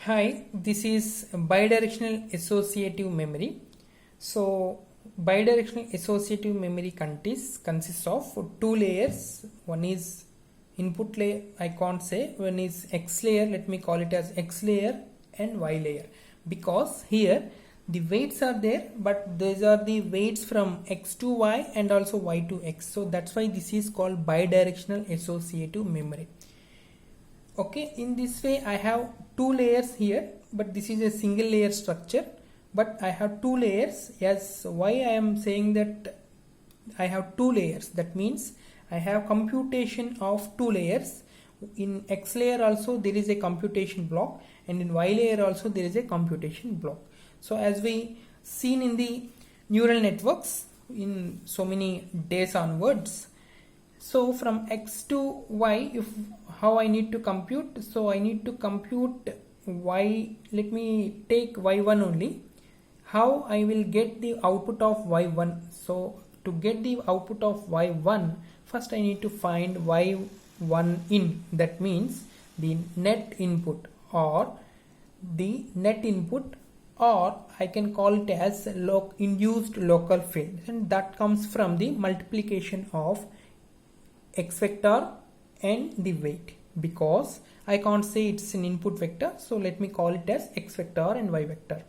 Hi, this is bidirectional associative memory. So, bidirectional associative memory consists of two layers. One is input layer, I can't say. One is X layer, let me call it as X layer and Y layer. Because here the weights are there, but these are the weights from X to Y and also Y to X. So, that's why this is called bidirectional associative memory. Okay, in this way I have two layers here, but this is a single layer structure, but I have two layers. Yes, why I am saying that I have two layers, that means I have computation of two layers. In X layer also there is a computation block, and in Y layer also there is a computation block. So as we seen in the neural networks in so many days onwards, so from X to Y, if how I need to compute, so I need to compute Y, let me take Y1 only. How I will get the output of Y1? So to get the output of Y1, first I need to find Y1 in, that means the net input, or I can call it as induced local field, and that comes from the multiplication of X vector and the weight, because I can't say it's an input vector, so let me call it as X vector and Y vector.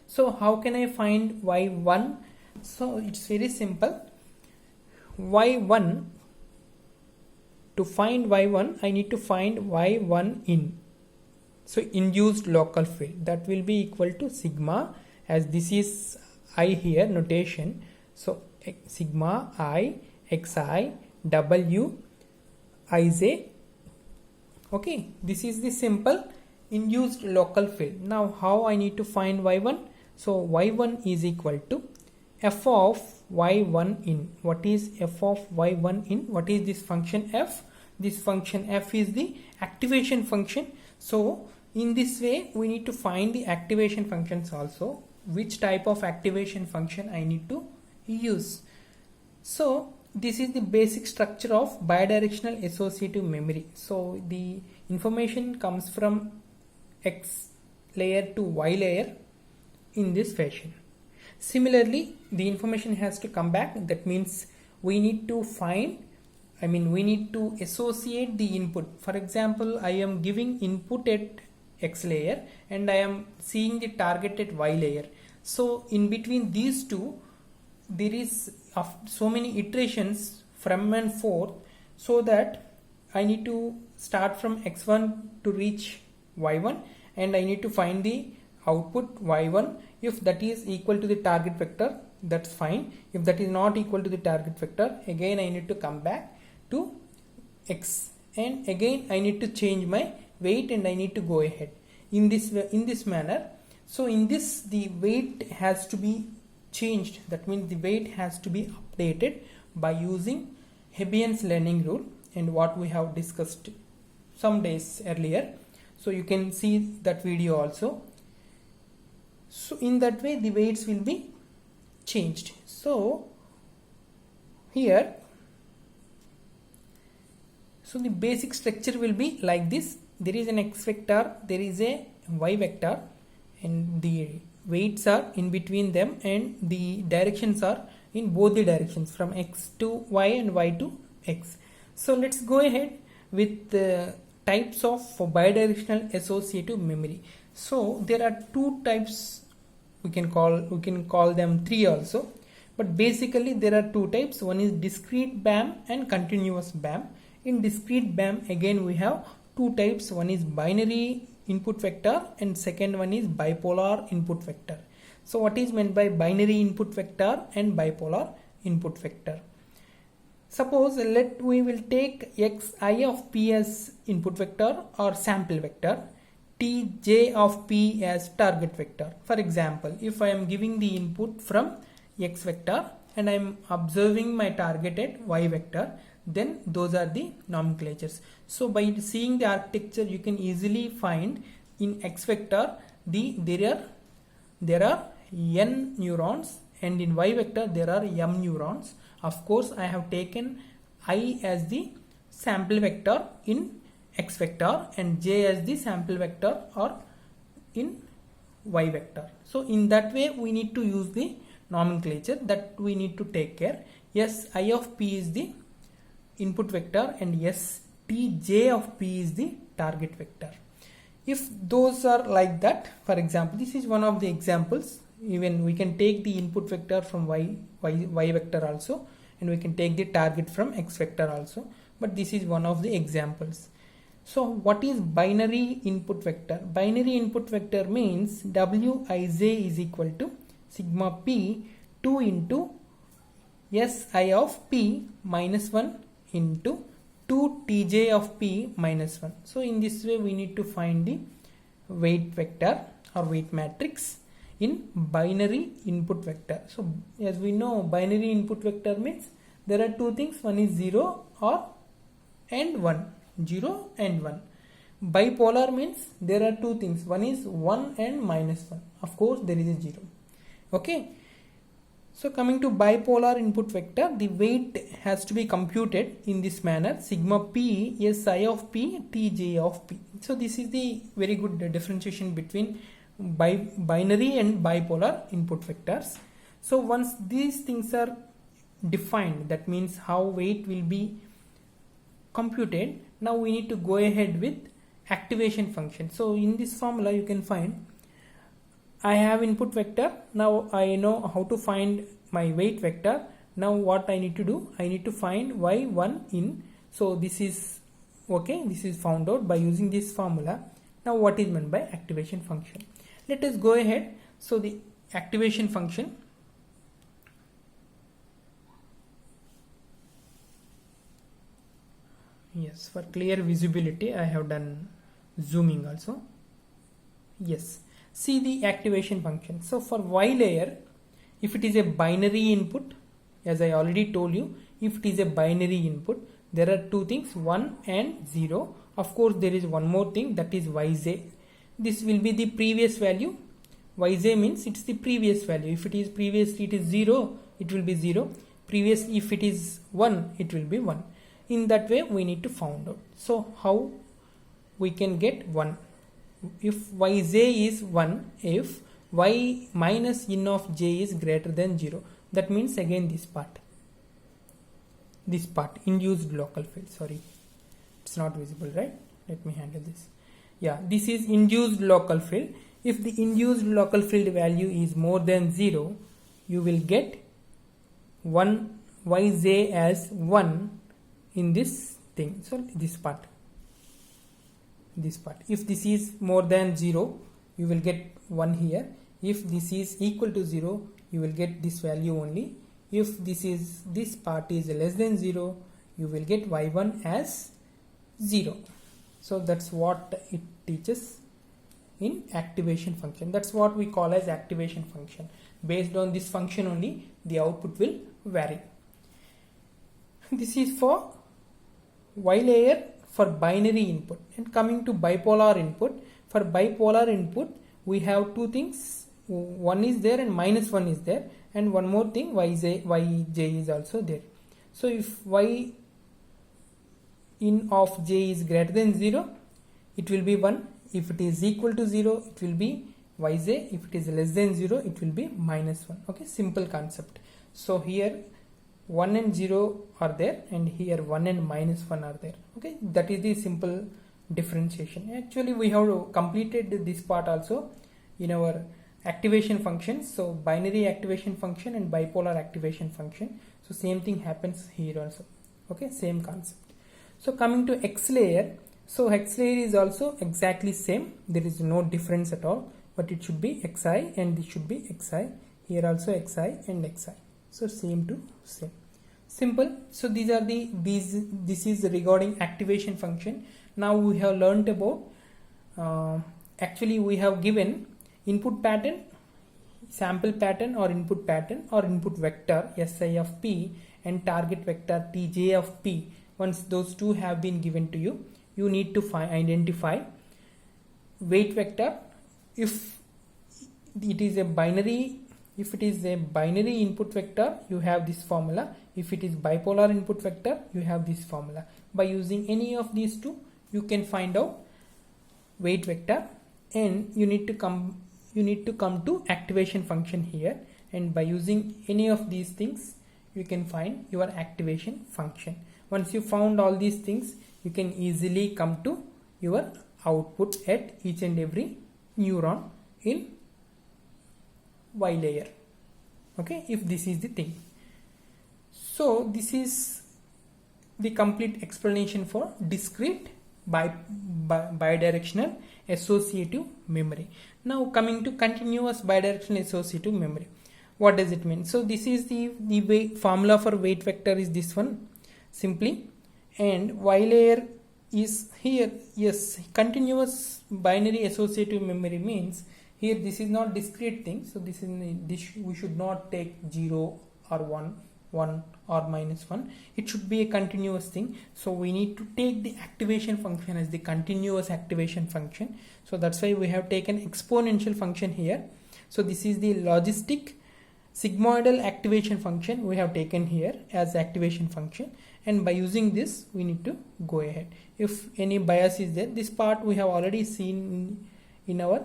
So how can I find Y1? So it's very simple. Y1, to find Y1 I need to find Y1 in. So induced local field, that will be equal to sigma, as this is I here notation, so sigma I xi w ij. Okay, this is the simple induced local field. Now how I need to find Y1? So Y1 is equal to f of Y1 in. What is f of Y1 in? What is this function f? This function f is the activation function. So in this way we need to find the activation functions also, which type of activation function I need to use. So this is the basic structure of bidirectional associative memory. So the information comes from X layer to Y layer in this fashion. Similarly, the information has to come back. That means we need to we need to associate the input. For example, I am giving input at X layer and I am seeing the target at Y layer. So in between these two, there is so many iterations from and forth, so that I need to start from X1 to reach Y1, and I need to find the output Y1. If that is equal to the target vector, that's fine. If that is not equal to the target vector, again I need to come back to X, and again I need to change my weight and I need to go ahead in this manner. So in this, the weight has to be changed, that means the weight has to be updated by using Hebbian's learning rule, and what we have discussed some days earlier. So you can see that video also. So in that way the weights will be changed. So here, so the basic structure will be like this. There is an X vector, there is a Y vector, and the weights are in between them, and the directions are in both the directions, from X to Y and Y to X. So let's go ahead with the types of bidirectional associative memory. So there are two types, we can call them three also, but basically there are two types. One is discrete BAM and continuous BAM. In discrete BAM, again we have two types. One is binary input vector and second one is bipolar input vector. So what is meant by binary input vector and bipolar input vector? Suppose we will take xi of p as input vector or sample vector, tj of p as target vector. For example, if I am giving the input from x vector and I am observing my target at y vector, then those are the nomenclatures. So by seeing the architecture, you can easily find in X vector there are n neurons, and in Y vector there are m neurons. Of course, I have taken I as the sample vector in X vector and j as the sample vector or in y vector. So in that way we need to use the nomenclature that we need to take care. Yes, I of p is the input vector and yes, tj of p is the target vector. If those are like that, for example, this is one of the examples. Even we can take the input vector from y vector also, and we can take the target from x vector also, but this is one of the examples. So what is binary input vector? Binary input vector means wij is equal to sigma p 2 into si of p minus 1 into 2 tj of p minus 1. So in this way we need to find the weight vector or weight matrix in binary input vector. So as we know, binary input vector means there are two things, one is 0 and 1, 0 and 1. Bipolar means there are two things, one is 1 and minus 1. Of course there is a 0. Okay. So coming to bipolar input vector, the weight has to be computed in this manner, sigma p si of p tj of p. So this is the very good differentiation between binary and bipolar input vectors. So once these things are defined, that means how weight will be computed, now we need to go ahead with activation function. So in this formula you can find I have input vector. Now I know how to find my weight vector. Now what I need to do, I need to find y1 in. So this is okay, this is found out by using this formula. Now what is meant by activation function? Let us go ahead. So the activation function, yes, for clear visibility I have done zooming also. Yes, see the activation function. So for y layer, if it is a binary input, as I already told you, if it is a binary input, there are two things, 1 and 0. Of course there is one more thing, that is yj. This will be the previous value. Yj means it's the previous value. If it is previously it is 0, it will be 0. Previously if it is 1, it will be 1. In that way we need to find out. So how we can get 1? If yj is 1, if y minus in of j is greater than 0, that means again this part, induced local field. Sorry, it's not visible, right? Let me handle this. Yeah, this is induced local field. If the induced local field value is more than 0, you will get 1 yj as 1 in this thing. So this part. If this is more than 0, you will get 1 here. If this is equal to 0, you will get this value only. If this part is less than 0, you will get y1 as 0. So that's what it teaches in activation function. That's what we call as activation function. Based on this function only, the output will vary. This is for y layer for binary input. And coming to bipolar input, for bipolar input we have two things, 1 is there and minus 1 is there, and one more thing, yj is also there. So if y in of j is greater than 0, it will be 1. If it is equal to 0, it will be yj. If it is less than 0, it will be minus 1. Okay, simple concept. So here 1 and 0 are there, and here 1 and minus 1 are there. Okay, that is the simple differentiation. Actually we have completed this part also in our activation functions. So binary activation function and bipolar activation function. So same thing happens here also. Okay, same concept. So coming to X layer, so X layer is also exactly same. There is no difference at all, but it should be Xi and this should be Xi. Here also Xi and Xi. So same to same. Simple. So these are this is regarding activation function. Now we have learnt about actually we have given input pattern, sample pattern or input vector si of p and target vector tj of p. Once those two have been given to you, you need to identify weight vector. If it is a binary input vector, you have this formula. If it is bipolar input vector, you have this formula. By using any of these two, you can find out weight vector. and you need to come to activation function here, and by using any of these things you can find your activation function. Once you found all these things, you can easily come to your output at each and every neuron in Y layer. Okay, if this is the thing. So this is the complete explanation for discrete bidirectional associative memory. Now coming to continuous bidirectional associative memory. What does it mean? So this is the way formula for weight vector is this one simply, and Y layer is here. Yes, continuous binary associative memory means here this is not discrete thing, so this we should not take 0 or 1 or -1. It should be a continuous thing, so we need to take the activation function as the continuous activation function. So that's why we have taken exponential function here. So this is the logistic sigmoidal activation function we have taken here as activation function, and by using this we need to go ahead. If any bias is there, this part we have already seen in our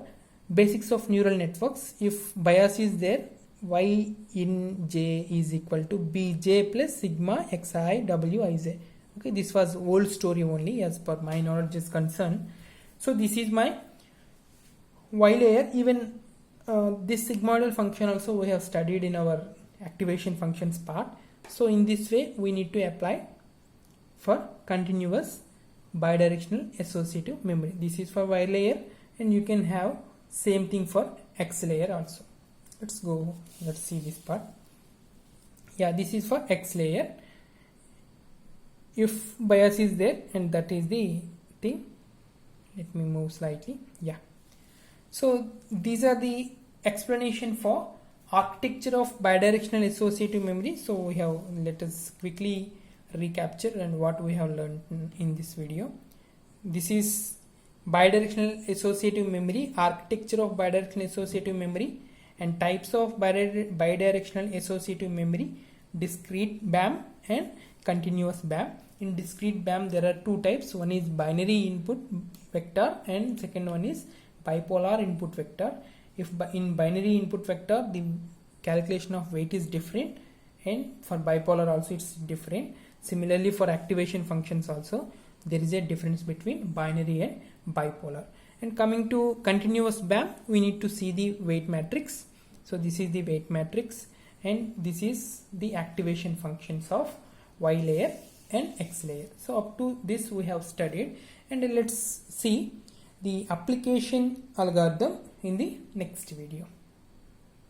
basics of neural networks. If bias is there, y in j is equal to bj plus sigma xi wij. Okay, this was old story only as per my knowledge is concerned. So this is my Y layer. Even this sigmoidal function also we have studied in our activation functions part. So in this way we need to apply for continuous bidirectional associative memory. This is for Y layer, and you can have same thing for X layer also. Let's see this part. Yeah, this is for X layer. If bias is there, and that is the thing. Let me move slightly. Yeah. So these are the explanation for architecture of bidirectional associative memory. So let us quickly recapture and what we have learned in this video. This is bidirectional associative memory, architecture of bidirectional associative memory, and types of bidirectional associative memory: discrete BAM and continuous BAM. In discrete BAM there are two types. One is binary input vector and second one is bipolar input vector. If in binary input vector the calculation of weight is different, and for bipolar also it's different. Similarly for activation functions also there is a difference between binary and bipolar. And coming to continuous BAM, we need to see the weight matrix. So this is the weight matrix, and this is the activation functions of Y layer and X layer. So up to this we have studied, and let's see the application algorithm in the next video.